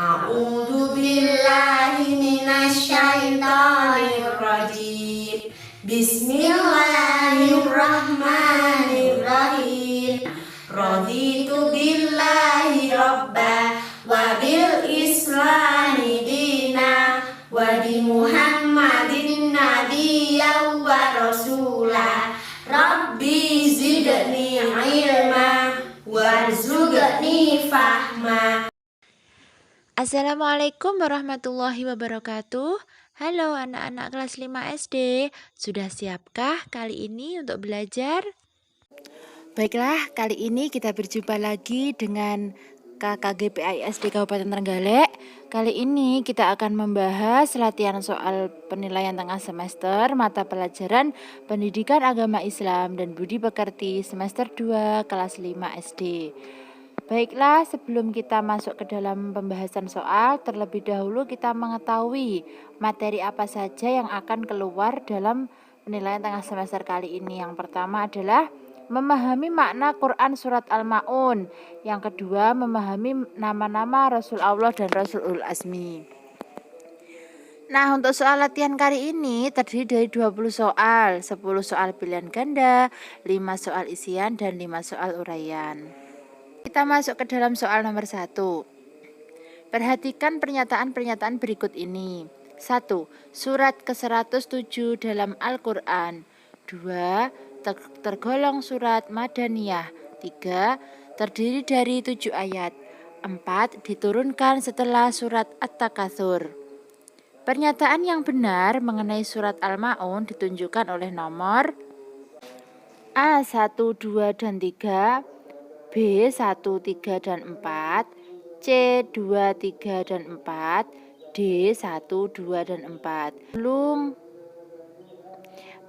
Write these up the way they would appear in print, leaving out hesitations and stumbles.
A'udzu billahi minasyaitonir rajim. Bismillahirrahmanirrahim. Raditu billahi robba wa bil islami dina wa bi Muhammadin nabiyyan wa rasula. Rabbi zidni ilma warzuqni fahma. Assalamualaikum warahmatullahi wabarakatuh. Halo anak-anak kelas 5 SD. Sudah siapkah kali ini untuk belajar? Baiklah, kali ini kita berjumpa lagi dengan KKGPI SD Kabupaten Trenggalek. Kali ini kita akan membahas latihan soal penilaian tengah semester mata pelajaran Pendidikan Agama Islam dan Budi Pekerti semester 2 kelas 5 SD. Baiklah, sebelum kita masuk ke dalam pembahasan soal, terlebih dahulu kita mengetahui materi apa saja yang akan keluar dalam penilaian tengah semester kali ini. Yang pertama adalah memahami makna Quran Surat Al-Ma'un. Yang kedua, memahami nama-nama Rasul Allah dan Rasul Ulul Azmi. Nah, untuk soal latihan kali ini terdiri dari 20 soal, 10 soal pilihan ganda, 5 soal isian, dan 5 soal uraian. Kita masuk ke dalam soal nomor 1. Perhatikan pernyataan-pernyataan berikut ini. 1. Surat ke-107 dalam Al-Quran. 2. Tergolong surat Madaniyah. 3. Terdiri dari 7 ayat. 4. Diturunkan setelah surat At-Takatsur. Pernyataan yang benar mengenai surat Al-Ma'un ditunjukkan oleh nomor A, 1, 2, dan 3, B, 1, 3, dan 4, C, 2, 3, dan 4, D, 1, 2, dan 4.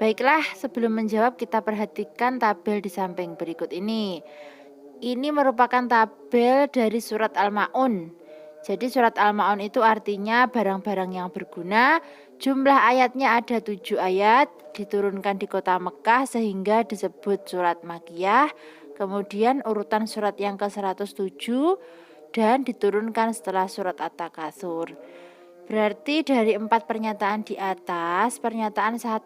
Baiklah, sebelum menjawab kita perhatikan tabel di samping berikut ini. Ini merupakan tabel dari surat Al-Ma'un. Jadi surat Al-Ma'un itu artinya barang-barang yang berguna. Jumlah ayatnya ada 7 ayat, diturunkan di kota Mekah sehingga disebut surat Makkiyah. Kemudian urutan surat yang ke-107 dan diturunkan setelah surat At-Takatsur. Berarti dari 4 pernyataan di atas, pernyataan 1,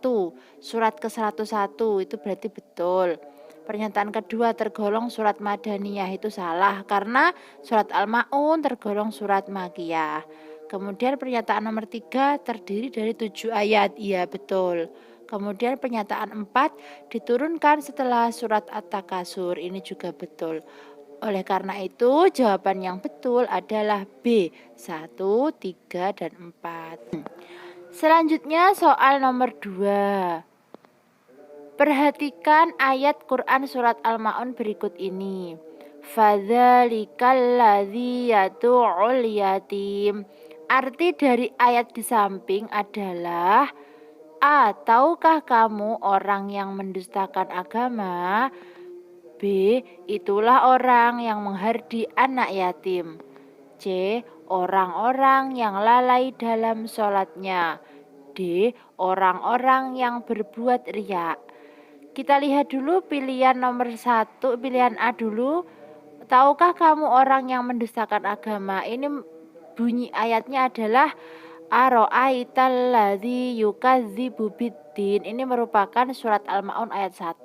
surat ke-101 itu berarti betul. Pernyataan kedua tergolong surat Madaniyah itu salah karena surat Al-Ma'un tergolong surat Makkiyah. Kemudian pernyataan nomor 3 terdiri dari 7 ayat, iya betul. Kemudian pernyataan 4 diturunkan setelah surat At-Takatsur, ini juga betul. Oleh karena itu jawaban yang betul adalah B, 1, 3, dan 4. Selanjutnya soal nomor 2. Perhatikan ayat Quran surat Al-Ma'un berikut ini. Fadzalikal ladzi yad'ul yatim. Arti dari ayat di samping adalah A. Tahukah kamu orang yang mendustakan agama? B. Itulah orang yang menghardi anak yatim. C. Orang-orang yang lalai dalam sholatnya. D. Orang-orang yang berbuat riya. Kita lihat dulu pilihan nomor 1, pilihan A dulu. Tahukah kamu orang yang mendustakan agama? Ini bunyi ayatnya adalah Aro'aital ladzi yukadzibu biddin. Ini merupakan surat Al-Ma'un ayat 1.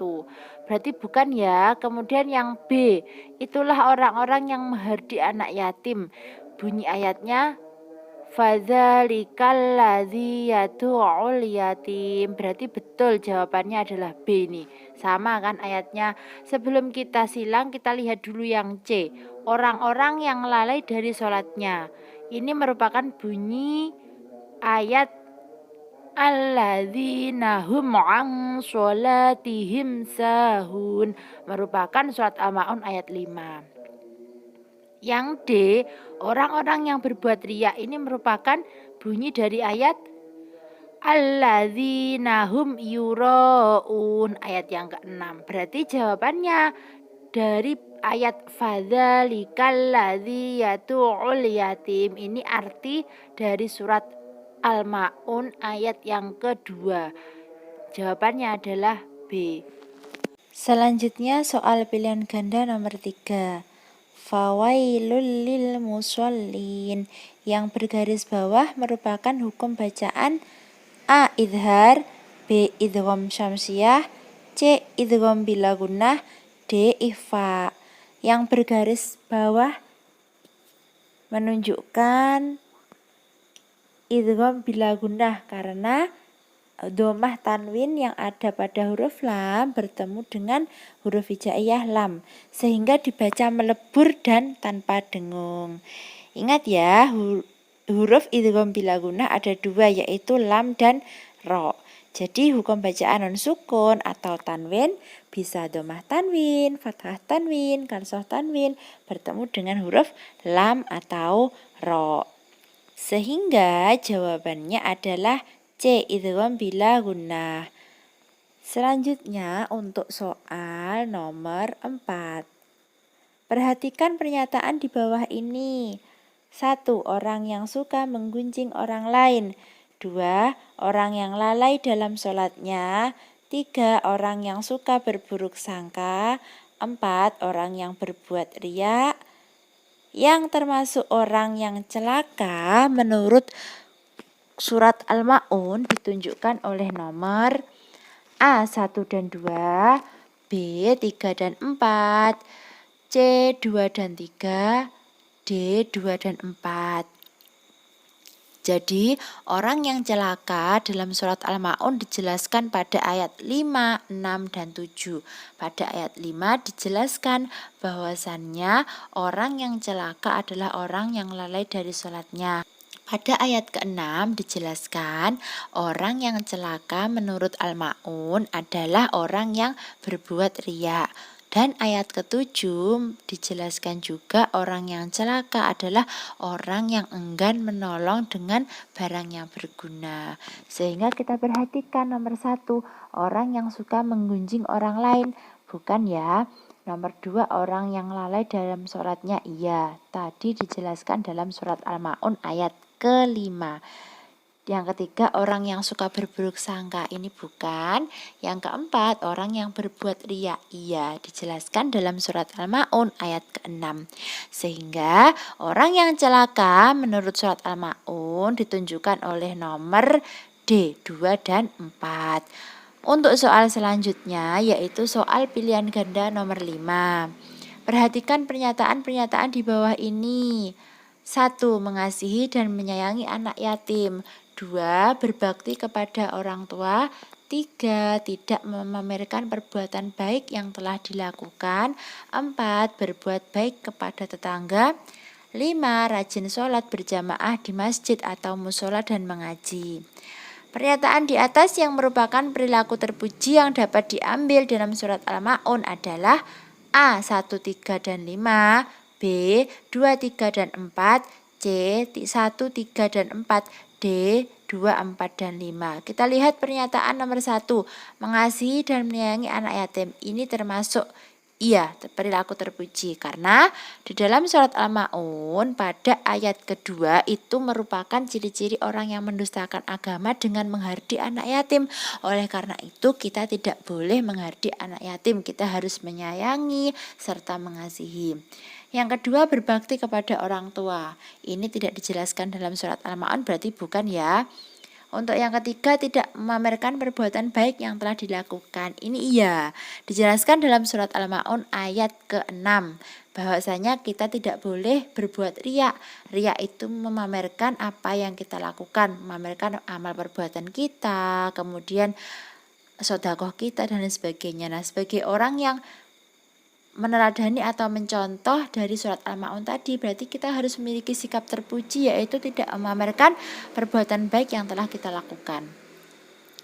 Berarti bukan ya. Kemudian yang B, itulah orang-orang yang menghardi anak yatim. Bunyi ayatnya fadzalikal ladzi yad'ul yatim. Berarti betul jawabannya adalah B nih. Sama kan ayatnya. Sebelum kita silang kita lihat dulu yang C. Orang-orang yang lalai dari sholatnya. Ini merupakan bunyi ayat alladzina hum an sholatihim sahun, merupakan surat Al-Ma'un ayat 5. Yang D, orang-orang yang berbuat riya, ini merupakan bunyi dari ayat alladzina hum yuraun ayat yang ke-6. Berarti jawabannya dari ayat fadzalikal ladzi yad'ul yatim, ini arti dari surat Al-Ma'un ayat yang kedua. Jawabannya adalah B. Selanjutnya soal pilihan ganda nomor 3. fawailul lil musallin. Yang bergaris bawah merupakan hukum bacaan: A. Idhar, B. Idgham syamsiyah, C. Idgham bila gunnah, D. Ikhfa. Yang bergaris bawah menunjukkan idgham bila gunnah karena domah tanwin yang ada pada huruf lam bertemu dengan huruf hijaiyah lam sehingga dibaca melebur dan tanpa dengung. Ingat ya, huruf idgham bila gunnah ada dua, yaitu lam dan ro. Jadi hukum bacaan non sukun atau tanwin bisa domah tanwin, fathah tanwin, kasroh tanwin bertemu dengan huruf lam atau ro. Sehingga jawabannya adalah C. Idgham bila gunnah. Selanjutnya untuk soal nomor 4. Perhatikan pernyataan di bawah ini. 1. Orang yang suka menggunjing orang lain. 2. Orang yang lalai dalam sholatnya. 3. Orang yang suka berburuk sangka. 4. Orang yang berbuat riya. Yang termasuk orang yang celaka menurut surat Al-Ma'un ditunjukkan oleh nomor A. 1 dan 2, B. 3 dan 4, C. 2 dan 3, D. 2 dan 4. Jadi, orang yang celaka dalam surat Al-Ma'un dijelaskan pada ayat 5, 6, dan 7. Pada ayat 5 dijelaskan bahwasannya orang yang celaka adalah orang yang lalai dari sholatnya. Pada ayat ke-6 dijelaskan orang yang celaka menurut Al-Ma'un adalah orang yang berbuat riya. Dan ayat ke-7 dijelaskan juga orang yang celaka adalah orang yang enggan menolong dengan barang yang berguna. Sehingga kita perhatikan nomor 1, orang yang suka menggunjing orang lain. Bukan ya. Nomor 2, orang yang lalai dalam sholatnya. Iya, tadi dijelaskan dalam surat Al-Ma'un ayat ke-5. Yang ketiga, orang yang suka berburuk sangka. Ini bukan. Yang keempat, orang yang berbuat riya. Iya, dijelaskan dalam surat Al-Ma'un ayat ke-6. Sehingga orang yang celaka menurut surat Al-Ma'un ditunjukkan oleh nomor D, 2 dan 4. Untuk soal selanjutnya yaitu soal pilihan ganda nomor 5. Perhatikan pernyataan-pernyataan di bawah ini. 1. Mengasihi dan menyayangi anak yatim. 2. Berbakti kepada orang tua. 3. Tidak memamerkan perbuatan baik yang telah dilakukan. 4. Berbuat baik kepada tetangga. 5. Rajin sholat berjamaah di masjid atau musola dan mengaji. Pernyataan di atas yang merupakan perilaku terpuji yang dapat diambil dalam surat Al-Ma'un adalah A. 1, 3, dan 5, B. 2, 3, dan 4, C. 1, 3, dan 4, D. 2, 4, dan 5. Kita lihat pernyataan nomor 1. Mengasihi dan menyayangi anak yatim. Ini termasuk perilaku terpuji. Karena di dalam surat Al-Ma'un pada ayat kedua itu merupakan ciri-ciri orang yang mendustakan agama dengan menghardi anak yatim. Oleh karena itu kita tidak boleh menghardi anak yatim. Kita harus menyayangi serta mengasihi. Yang kedua, berbakti kepada orang tua. Ini tidak dijelaskan dalam surat Al-Ma'un, berarti bukan ya. Untuk yang ketiga, tidak memamerkan perbuatan baik yang telah dilakukan. Ini iya, dijelaskan dalam surat Al-Ma'un ayat ke-6. Bahwasanya kita tidak boleh berbuat riya. Riya itu memamerkan apa yang kita lakukan, memamerkan amal perbuatan kita, kemudian sedekah kita dan sebagainya. Nah, sebagai orang yang meneladani atau mencontoh dari surat Al-Ma'un tadi, berarti kita harus memiliki sikap terpuji, yaitu tidak memamerkan perbuatan baik yang telah kita lakukan.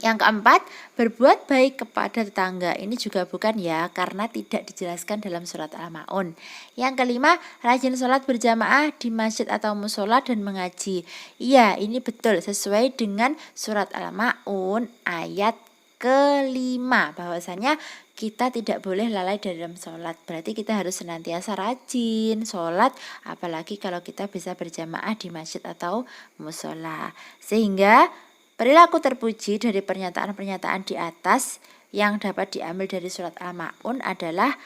Yang keempat, berbuat baik kepada tetangga. Ini juga bukan ya, karena tidak dijelaskan dalam surat Al-Ma'un. Yang kelima, rajin sholat berjamaah di masjid atau musola dan mengaji. Iya, ini betul sesuai dengan surat Al-Ma'un ayat ke-5, bahwasanya kita tidak boleh lalai dalam sholat. Berarti kita harus senantiasa rajin sholat, apalagi kalau kita bisa berjamaah di masjid atau musola. Sehingga perilaku terpuji dari pernyataan-pernyataan di atas yang dapat diambil dari surat Al-Ma'un adalah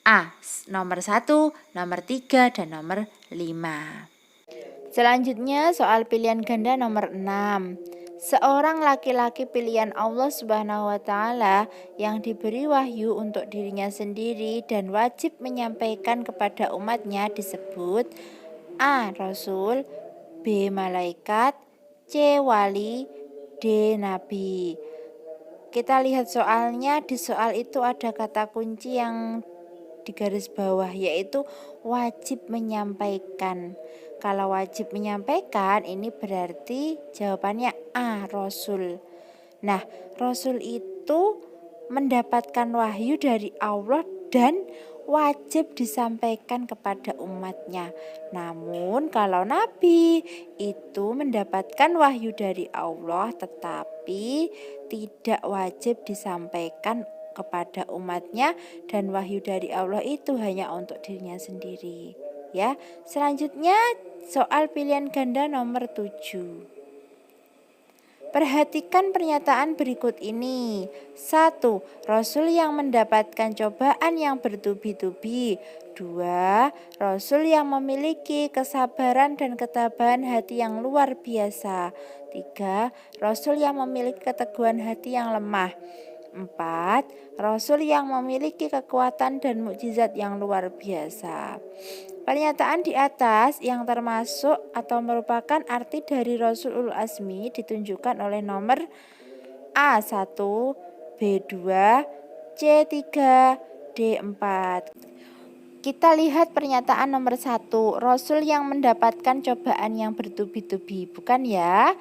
A. Nomor 1, nomor 3, dan nomor 5. Selanjutnya soal pilihan ganda nomor 6. Seorang laki-laki pilihan Allah Subhanahu wa taala yang diberi wahyu untuk dirinya sendiri dan wajib menyampaikan kepada umatnya disebut A. Rasul, B. Malaikat, C. Wali, D. Nabi. Kita lihat soalnya. Di soal itu ada kata kunci yang di garis bawah, yaitu wajib menyampaikan. Kalau wajib menyampaikan, ini berarti jawabannya A. Rasul. Nah, Rasul itu mendapatkan wahyu dari Allah dan wajib disampaikan kepada umatnya. Namun kalau Nabi itu mendapatkan wahyu dari Allah tetapi tidak wajib disampaikan kepada umatnya, dan wahyu dari Allah itu hanya untuk dirinya sendiri. Ya, selanjutnya soal pilihan ganda nomor 7. Perhatikan pernyataan berikut ini. 1. Rasul yang mendapatkan cobaan yang bertubi-tubi. 2. Rasul yang memiliki kesabaran dan ketabahan hati yang luar biasa. 3. Rasul yang memiliki keteguhan hati yang lemah. 4. Rasul yang memiliki kekuatan dan mukjizat yang luar biasa. Pernyataan di atas yang termasuk atau merupakan arti dari Rasul Ulul Azmi ditunjukkan oleh nomor A1, B2, C3, D4. Kita lihat pernyataan nomor 1, Rasul yang mendapatkan cobaan yang bertubi-tubi, bukan ya?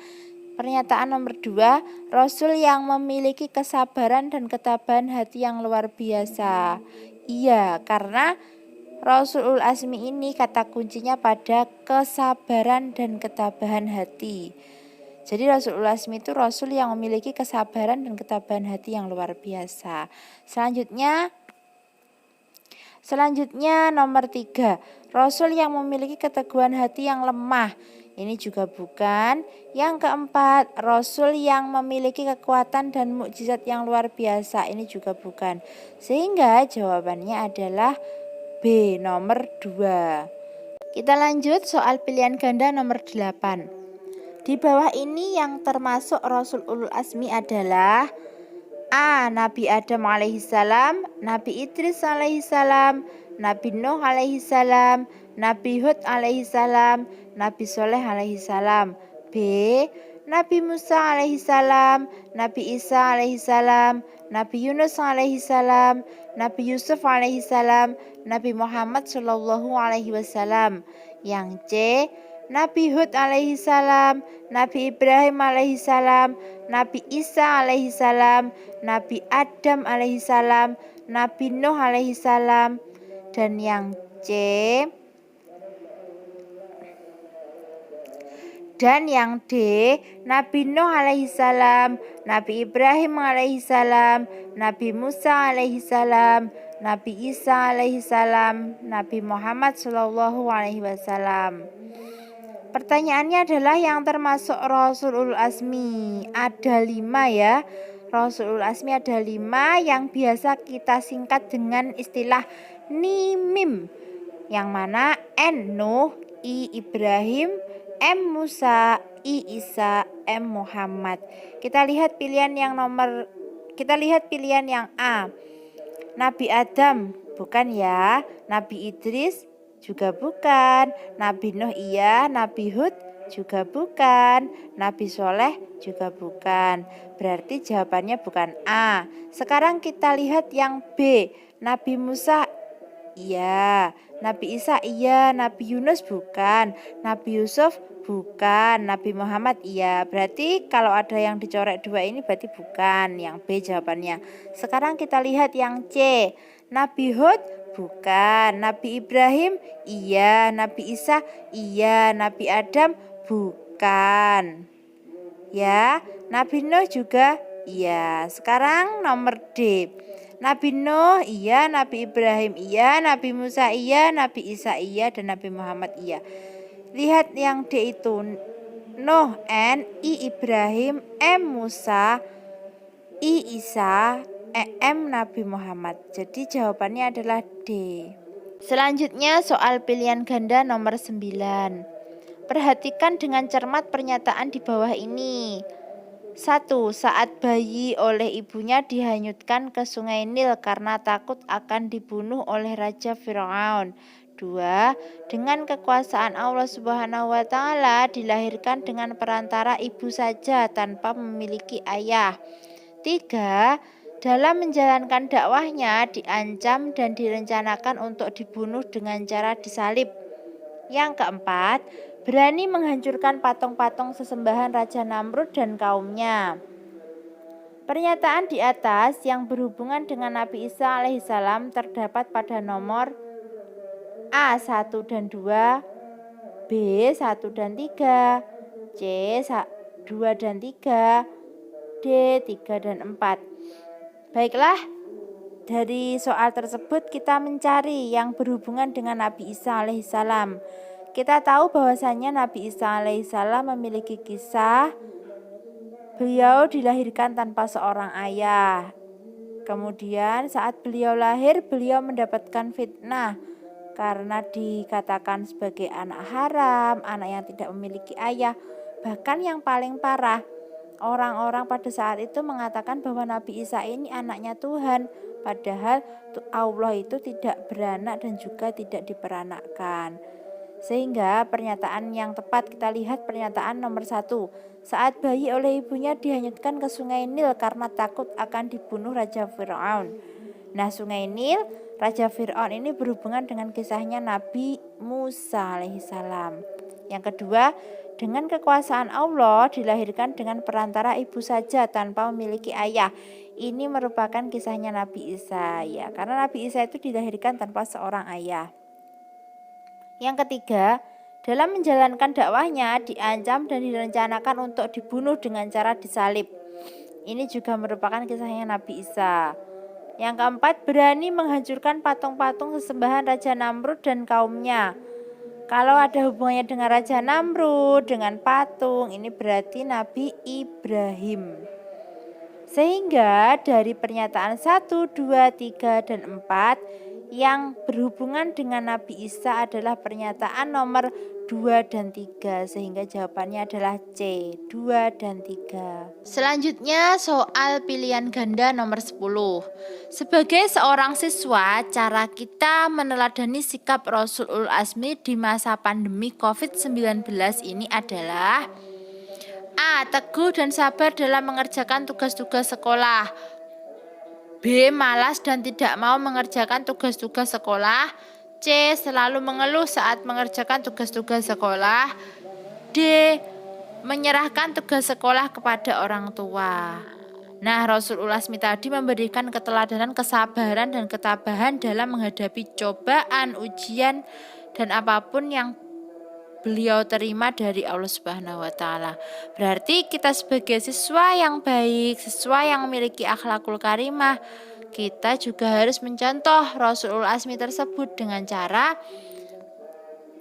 Pernyataan nomor 2, Rasul yang memiliki kesabaran dan ketabahan hati yang luar biasa. Iya, karena Rasulul Azmi ini kata kuncinya pada kesabaran dan ketabahan hati. Jadi Rasulul Azmi itu Rasul yang memiliki kesabaran dan ketabahan hati yang luar biasa. Selanjutnya nomor 3, Rasul yang memiliki keteguhan hati yang lemah. Ini juga bukan. Yang keempat, Rasul yang memiliki kekuatan dan mukjizat yang luar biasa. Ini juga bukan. Sehingga jawabannya adalah B, nomor 2. Kita lanjut soal pilihan ganda nomor 8. Di bawah ini yang termasuk Rasul Ulul Azmi adalah A. Nabi Adam alaihissalam, Nabi Idris alaihissalam, Nabi Nuh alaihissalam, Nabi Hud alaihissalam, Nabi Soleh alaihissalam. B. Nabi Musa alaihissalam, Nabi Isa alaihissalam, Nabi Yunus alaihissalam, Nabi Yusuf alaihissalam, Nabi Muhammad sallallahu alaihi wasallam. Yang C. Nabi Hud alaihissalam, Nabi Ibrahim alaihissalam, Nabi Isa alaihissalam, Nabi Adam alaihissalam, Nabi Nuh alaihissalam. Dan yang C. Dan yang D, Nabi Nuh alaihissalam, Nabi Ibrahim alaihissalam, Nabi Musa alaihissalam, Nabi Isa alaihissalam, Nabi Muhammad sallallahu alaihi wasallam. Pertanyaannya adalah yang termasuk Rasul Ulul Azmi. Ada 5 ya. Rasul Ulul Azmi ada 5 yang biasa kita singkat dengan istilah NIMIM. Yang mana N Nuh, I Ibrahim, M Musa, I Isa, M Muhammad. Kita lihat pilihan yang A. Nabi Adam, bukan ya. Nabi Idris juga bukan. Nabi Nuh iya, Nabi Hud juga bukan. Nabi Soleh juga bukan. Berarti jawabannya bukan A. Sekarang kita lihat yang B. Nabi Musa iya, Nabi Isa iya, Nabi Yunus bukan, Nabi Yusuf bukan, Nabi Muhammad iya. Berarti kalau ada yang dicoret 2 ini berarti bukan. Yang B jawabannya. Sekarang kita lihat yang C. Nabi Hud bukan, Nabi Ibrahim iya, Nabi Isa iya, Nabi Adam bukan. Ya, Nabi Nuh juga iya. Sekarang nomor D. Nabi Nuh iya, Nabi Ibrahim iya, Nabi Musa iya, Nabi Isa iya, dan Nabi Muhammad iya. Lihat yang D itu. Nuh N, I Ibrahim, M Musa, I Isa, Nabi Muhammad. Jadi jawabannya adalah D. Selanjutnya soal pilihan ganda nomor 9. Perhatikan dengan cermat pernyataan di bawah ini. 1. Saat bayi oleh ibunya dihanyutkan ke sungai Nil karena takut akan dibunuh oleh Raja Firaun. 2. Dengan kekuasaan Allah Subhanahu wa Ta'ala dilahirkan dengan perantara ibu saja tanpa memiliki ayah. 3. Dalam menjalankan dakwahnya diancam dan direncanakan untuk dibunuh dengan cara disalib. Yang keempat, berani menghancurkan patung-patung sesembahan Raja Namrud dan kaumnya. Pernyataan di atas yang berhubungan dengan Nabi Isa alaihissalam terdapat pada nomor A 1 dan 2, B 1 dan 3, C 2 dan 3, D 3 dan 4. Baiklah, dari soal tersebut kita mencari yang berhubungan dengan Nabi Isa alaihissalam. Kita tahu bahwasanya Nabi Isa alaihissalam memiliki kisah beliau dilahirkan tanpa seorang ayah. Kemudian saat beliau lahir, beliau mendapatkan fitnah karena dikatakan sebagai anak haram, anak yang tidak memiliki ayah. Bahkan yang paling parah, orang-orang pada saat itu mengatakan bahwa Nabi Isa ini anaknya Tuhan. Padahal Allah itu tidak beranak dan juga tidak diperanakkan. Sehingga pernyataan yang tepat kita lihat pernyataan nomor 1. Saat bayi oleh ibunya dihanyutkan ke sungai Nil karena takut akan dibunuh Raja Firaun. Nah, sungai Nil, Raja Firaun ini berhubungan dengan kisahnya Nabi Musa alaihissalam. Yang kedua, dengan kekuasaan Allah dilahirkan dengan perantara ibu saja tanpa memiliki ayah. Ini merupakan kisahnya Nabi Isa, ya, karena Nabi Isa itu dilahirkan tanpa seorang ayah. Yang ketiga, dalam menjalankan dakwahnya diancam dan direncanakan untuk dibunuh dengan cara disalib. Ini juga merupakan kisahnya Nabi Isa. Yang keempat, berani menghancurkan patung-patung sesembahan Raja Namrud dan kaumnya. Kalau ada hubungannya dengan Raja Namrud, dengan patung, ini berarti Nabi Ibrahim. Sehingga dari pernyataan 1, 2, 3, dan 4 yang berhubungan dengan Nabi Isa adalah pernyataan nomor 2 dan 3. Sehingga jawabannya adalah C, 2 dan 3. Selanjutnya soal pilihan ganda nomor 10. Sebagai seorang siswa, cara kita meneladani sikap Rasulul Azmi di masa pandemi COVID-19 ini adalah A. Teguh dan sabar dalam mengerjakan tugas-tugas sekolah. B. Malas dan tidak mau mengerjakan tugas-tugas sekolah. C. Selalu mengeluh saat mengerjakan tugas-tugas sekolah. D. Menyerahkan tugas sekolah kepada orang tua. Nah, Rasulul Azmi tadi memberikan keteladanan, kesabaran, dan ketabahan dalam menghadapi cobaan, ujian, dan apapun yang beliau terima dari Allah Subhanahu wa Ta'ala. Berarti kita sebagai siswa yang baik, siswa yang memiliki akhlakul karimah, kita juga harus mencontoh Rasulul Azmi tersebut dengan cara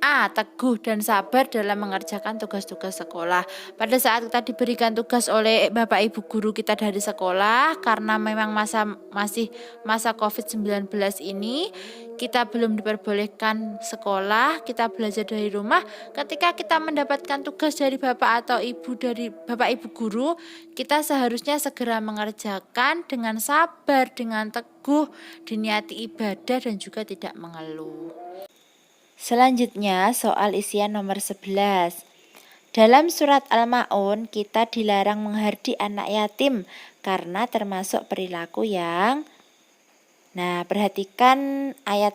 A. Teguh dan sabar dalam mengerjakan tugas-tugas sekolah. Pada saat kita diberikan tugas oleh Bapak Ibu guru kita dari sekolah, karena memang masih masa COVID-19 ini, kita belum diperbolehkan sekolah, kita belajar dari rumah. Ketika kita mendapatkan tugas dari Bapak atau Ibu dari Bapak Ibu guru, kita seharusnya segera mengerjakan dengan sabar, dengan teguh, diniati ibadah dan juga tidak mengeluh. Selanjutnya soal isian nomor 11. Dalam surat Al-Ma'un kita dilarang menghardi anak yatim karena termasuk perilaku yang perhatikan ayat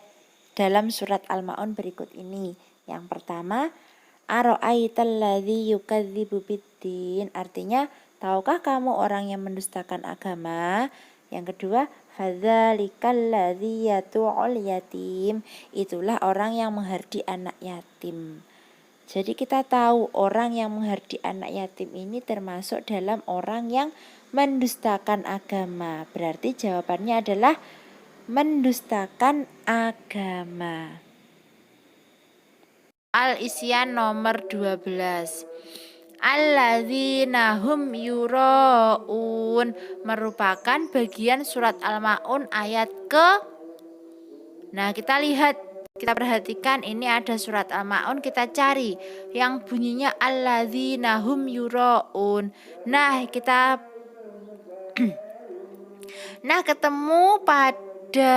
dalam surat Al-Ma'un berikut ini. Yang pertama, Ara'aital ladzi yukadzibu biddin, artinya tahukah kamu orang yang mendustakan agama? Yang kedua, fadzalikal ladzi yatu'ul yatim, itulah orang yang menghardi anak yatim. Jadi kita tahu orang yang menghardi anak yatim ini termasuk dalam orang yang mendustakan agama. Berarti jawabannya adalah mendustakan agama. Al-Isyan nomor 12. alladzina hum yuraun merupakan bagian surat Al-Maun ayat ke. Nah, kita lihat, kita perhatikan ini ada surat Al-Maun, kita cari yang bunyinya alladzina hum yuraun. Nah, ketemu pada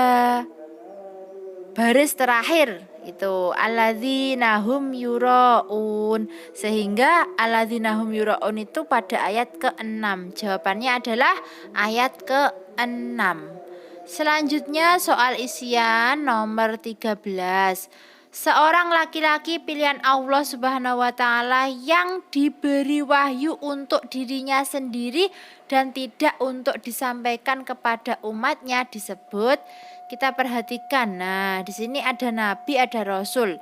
baris terakhir itu alladzina hum yuraun, sehingga alladzina hum yuraun itu pada ayat ke-6. Jawabannya adalah ayat ke-6. Selanjutnya soal isian nomor 13. Seorang laki-laki pilihan Allah Subhanahu wa taala yang diberi wahyu untuk dirinya sendiri dan tidak untuk disampaikan kepada umatnya disebut. Kita perhatikan. Nah, di sini ada nabi, ada rasul.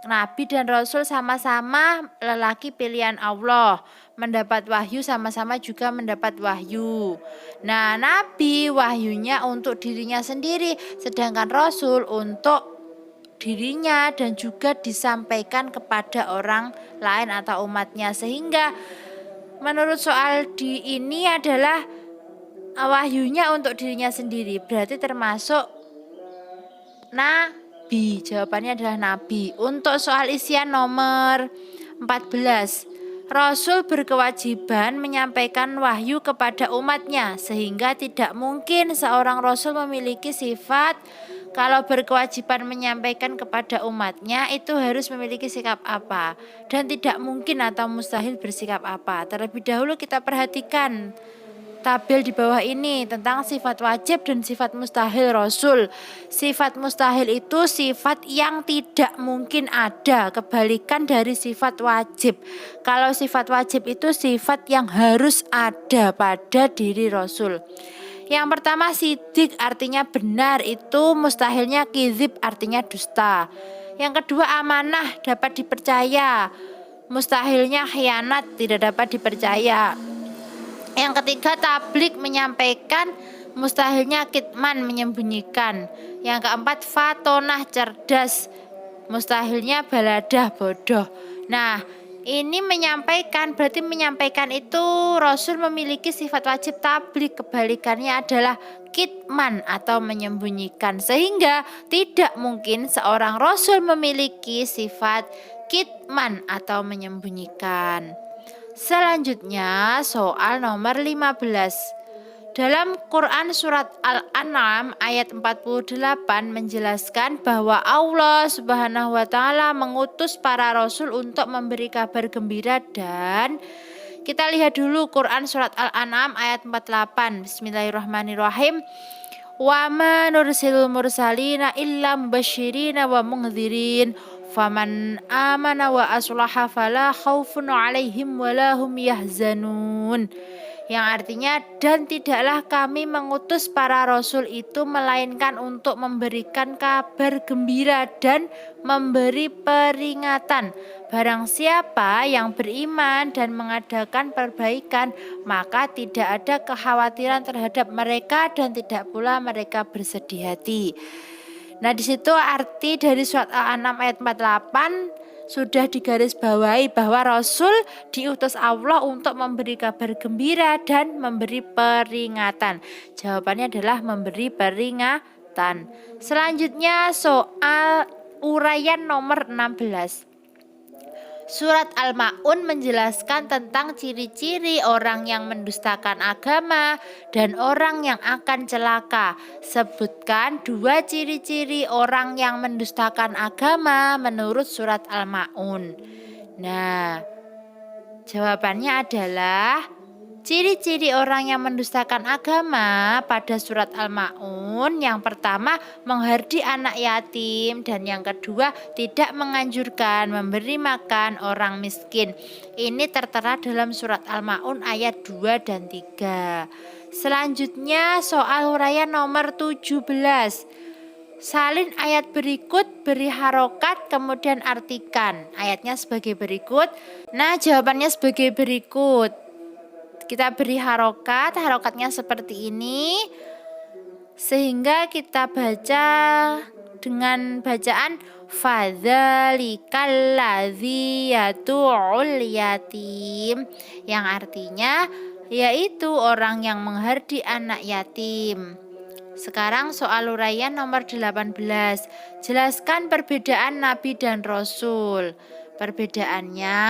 Nabi dan rasul sama-sama lelaki pilihan Allah, mendapat wahyu, sama-sama juga mendapat wahyu. Nah, nabi wahyunya untuk dirinya sendiri, sedangkan rasul untuk dirinya dan juga disampaikan kepada orang lain atau umatnya, sehingga menurut soal di ini adalah wahyunya untuk dirinya sendiri, berarti termasuk nabi. Jawabannya adalah nabi. Untuk soal isian nomor 14, Rasul berkewajiban menyampaikan wahyu kepada umatnya, sehingga tidak mungkin seorang Rasul memiliki sifat. Kalau berkewajiban menyampaikan kepada umatnya, itu harus memiliki sikap apa, dan tidak mungkin atau mustahil bersikap apa. Terlebih dahulu kita perhatikan tabel di bawah ini tentang sifat wajib dan sifat mustahil Rasul. Sifat mustahil itu sifat yang tidak mungkin ada, kebalikan dari sifat wajib. Kalau sifat wajib itu sifat yang harus ada pada diri Rasul. Yang pertama sidik, artinya benar, itu mustahilnya kizib, artinya dusta. Yang kedua amanah, dapat dipercaya, mustahilnya khianat, tidak dapat dipercaya. Yang ketiga tablik, menyampaikan, mustahilnya kitman, menyembunyikan. Yang keempat fatonah, cerdas, mustahilnya baladah, bodoh. Nah, ini menyampaikan, berarti menyampaikan itu Rasul memiliki sifat wajib tablik, kebalikannya adalah kitman atau menyembunyikan, sehingga tidak mungkin seorang Rasul memiliki sifat kitman atau menyembunyikan. Selanjutnya soal nomor 15. Dalam Quran surat Al-An'am ayat 48 menjelaskan bahwa Allah Subhanahu wa taala mengutus para rasul untuk memberi kabar gembira, dan kita lihat dulu Quran surat Al-An'am ayat 48. Bismillahirrahmanirrahim. Wa ma nursilul mursalina illa mubasyirina wa mundzirin faman amana wa aslaha fala khaufun alaihim wala hum yahzanun. Yang artinya, dan tidaklah kami mengutus para rasul itu melainkan untuk memberikan kabar gembira dan memberi peringatan. Barang siapa yang beriman dan mengadakan perbaikan, maka tidak ada kekhawatiran terhadap mereka dan tidak pula mereka bersedih hati. Nah, di situ arti dari surat Al-An'am ayat 48 sudah digarisbawahi bahwa Rasul diutus Allah untuk memberi kabar gembira dan memberi peringatan. Jawabannya adalah memberi peringatan. Selanjutnya soal uraian nomor 16. Surat Al-Ma'un menjelaskan tentang ciri-ciri orang yang mendustakan agama dan orang yang akan celaka. Sebutkan 2 ciri-ciri orang yang mendustakan agama menurut surat Al-Ma'un. Nah, jawabannya adalah ciri-ciri orang yang mendustakan agama pada surat Al-Ma'un. Yang pertama, menghardi anak yatim, dan yang kedua, tidak menganjurkan memberi makan orang miskin. Ini tertera dalam surat Al-Ma'un ayat 2 dan 3. Selanjutnya soal uraian nomor 17. Salin ayat berikut, beri harokat, kemudian artikan. Ayatnya sebagai berikut. Nah, jawabannya sebagai berikut. Kita beri harokat, harokatnya seperti ini. Sehingga kita baca dengan bacaan fadzalikal ladzi yatu'ul yatim, yang artinya yaitu orang yang menghardi anak yatim. Sekarang soal uraian nomor 18. Jelaskan perbedaan nabi dan rasul. Perbedaannya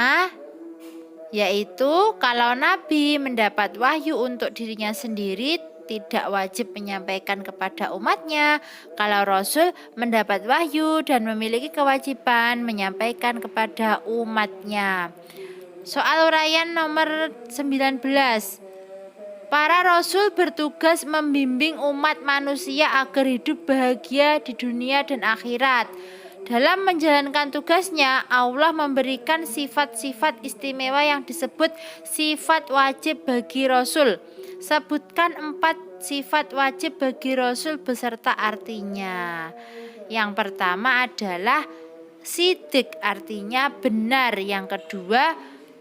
yaitu kalau nabi mendapat wahyu untuk dirinya sendiri, tidak wajib menyampaikan kepada umatnya. Kalau rasul mendapat wahyu dan memiliki kewajiban menyampaikan kepada umatnya. Soal uraian nomor 19. Para rasul bertugas membimbing umat manusia agar hidup bahagia di dunia dan akhirat. Dalam menjalankan tugasnya, Allah memberikan sifat-sifat istimewa yang disebut sifat wajib bagi rasul. Sebutkan 4 sifat wajib bagi rasul beserta artinya. Yang pertama adalah sidik, artinya benar. Yang kedua,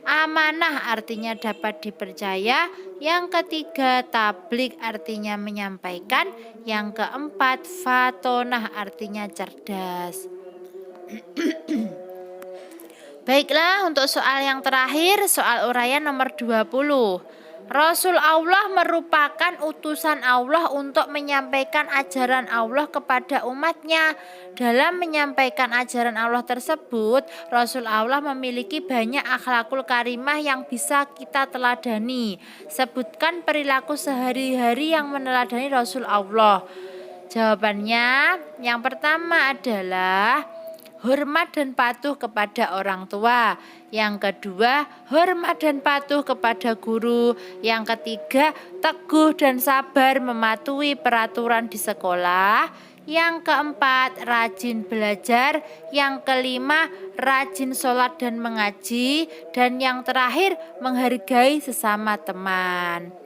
amanah, artinya dapat dipercaya. Yang ketiga, tabligh, artinya menyampaikan. Yang keempat, fatonah, artinya cerdas. Baiklah, untuk soal yang terakhir, soal uraian nomor 20. Rasul Allah merupakan utusan Allah untuk menyampaikan ajaran Allah kepada umatnya. Dalam menyampaikan ajaran Allah tersebut, Rasul Allah memiliki banyak akhlakul karimah yang bisa kita teladani. Sebutkan perilaku sehari-hari yang meneladani Rasul Allah. Jawabannya, yang pertama adalah hormat dan patuh kepada orang tua. Yang kedua, hormat dan patuh kepada guru. Yang ketiga, teguh dan sabar mematuhi peraturan di sekolah. Yang keempat, rajin belajar. Yang kelima, rajin sholat dan mengaji. Dan yang terakhir, menghargai sesama teman.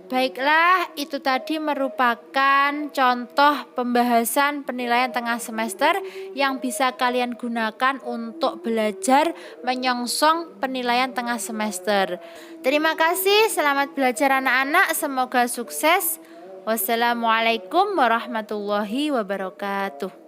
Baiklah, itu tadi merupakan contoh pembahasan penilaian tengah semester yang bisa kalian gunakan untuk belajar menyongsong penilaian tengah semester. Terima kasih, selamat belajar anak-anak, semoga sukses. Wassalamualaikum warahmatullahi wabarakatuh.